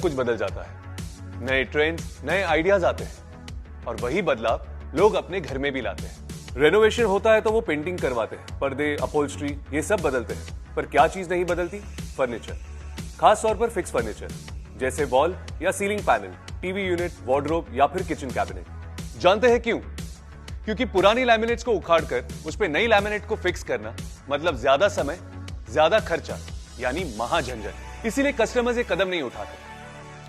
कुछ बदल जाता है। नए ट्रेंड्स, नए आइडियाज आते हैं और वही बदलाव लोग अपने घर में भी लाते हैं। रेनोवेशन होता है तो वो पेंटिंग करवाते हैं, पर्दे, अपहोल्स्ट्री, ये सब बदलते हैं। पर क्या चीज नहीं बदलती? फर्नीचर। खास तौर पर फिक्स फर्नीचर जैसे वॉल या ceiling panel, TV unit, wardrobe या फिर किचन कैबिनेट। जानते हैं क्यों? क्योंकि पुरानी लैमिनेट्स को उखाड़कर उस पे नई लैमिनेट को फिक्स करना मतलब ज्यादा समय, ज्यादा खर्चा, यानी महाझंझट। इसीलिए कस्टमर्स ये कदम नहीं उठाते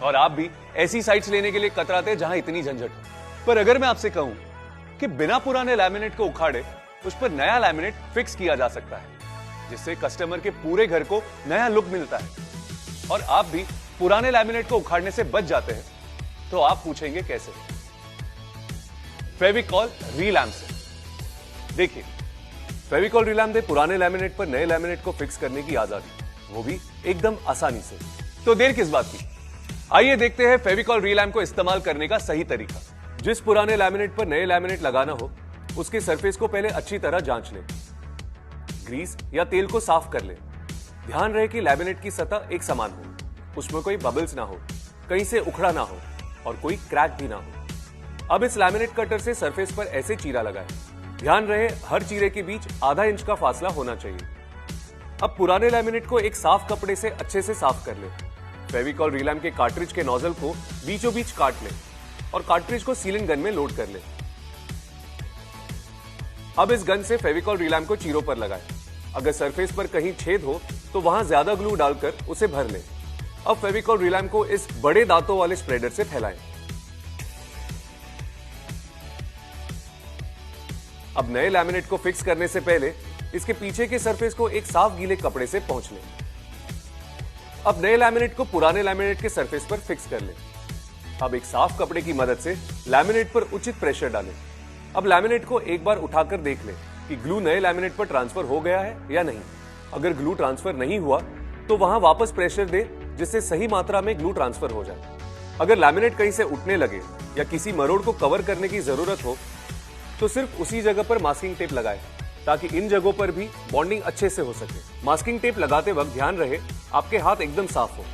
और आप भी ऐसी साइट्स लेने के लिए कतराते हैं जहां इतनी झंझट हो। पर अगर मैं आपसे कहूं कि बिना पुराने लैमिनेट को उखाड़े उस पर नया लैमिनेट फिक्स किया जा सकता है, जिससे कस्टमर के पूरे घर को नया लुक मिलता है और आप भी पुराने लैमिनेट को उखाड़ने से बच जाते हैं, तो आप पूछेंगे कैसे? फेविकॉल रीलैम्प से। देखिए, फेविकॉल रीलैम्प दे पुराने लैमिनेट पर नए लैमिनेट को फिक्स करने की आजादी, वो भी एकदम आसानी से। तो देर किस बात की? आइए देखते हैं फेविकॉल रीलैम्प को इस्तेमाल करने का सही तरीका। जिस पुराने लैमिनेट पर नए लैमिनेट लगाना हो, उसके सरफेस को पहले अच्छी तरह जांच लें। ग्रीस या तेल को साफ कर लें। ध्यान रहे कि लैमिनेट की सतह एक समान हो, उसमें कोई बबल्स ना हो, कहीं से उखड़ा ना हो और कोई क्रैक भी ना हो। अब इस लैमिनेट कटर से सरफेस पर ऐसे चीरा लगाएं। ध्यान रहे हर चीरे के बीच आधा इंच का फासला होना चाहिए। अब पुराने लैमिनेट को एक साफ कपड़े से अच्छे से साफ कर लें। फेविकॉल रीलैम्प के कार्ट्रिज के नोजल को बीचों बीच काट लें और कार्ट्रिज को सीलिंग गन में लोड कर लें। अब इस गन से फेविकॉल रीलैम्प को चीरों पर लगाएं। अगर सरफेस पर कहीं छेद हो तो वहां ज्यादा ग्लू डालकर उसे भर लें। अब फेविकॉल रीलैम्प को इस बड़े दांतों वाले स्प्रेडर से फैलाएं। अब नए लैमिनेट को फिक्स करने से पहले इसके पीछे के सरफेस को एक साफ गीले कपड़े से पोंछ लें। अब नए लैमिनेट को पुराने लैमिनेट के सरफेस पर फिक्स कर लें। अब एक साफ कपड़े की मदद से लैमिनेट पर उचित प्रेशर डालें। अब लैमिनेट को एक बार उठाकर देख लें कि ग्लू नए लैमिनेट पर ट्रांसफर हो गया है या नहीं। अगर ग्लू ट्रांसफर नहीं हुआ तो वहां वापस प्रेशर दें, जिससे सही मात्रा में ग्लू ट्रांसफर हो जाए। अगर लैमिनेट कहीं से उठने लगे या किसी मरोड़ को कवर करने की जरूरत हो तो सिर्फ उसी जगह पर मास्किंग टेप लगाएं, ताकि इन जगहों पर भी बॉन्डिंग अच्छे से हो सके। मास्किंग टेप लगाते वक्त ध्यान रहे आपके हाथ एकदम साफ हो।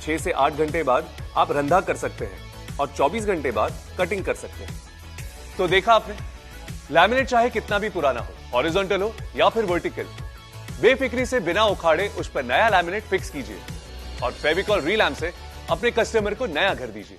6 से 8 घंटे बाद आप रंधा कर सकते हैं और 24 घंटे बाद कटिंग कर सकते हैं। तो देखा आपने, लैमिनेट चाहे कितना भी पुराना हो, हॉरिजॉन्टल हो या फिर वर्टिकल, बेफिक्री से बिना उखाड़े उस पर नया लैमिनेट फिक्स कीजिए और फेविकॉल रीलैम्प से अपने कस्टमर को नया घर दीजिए।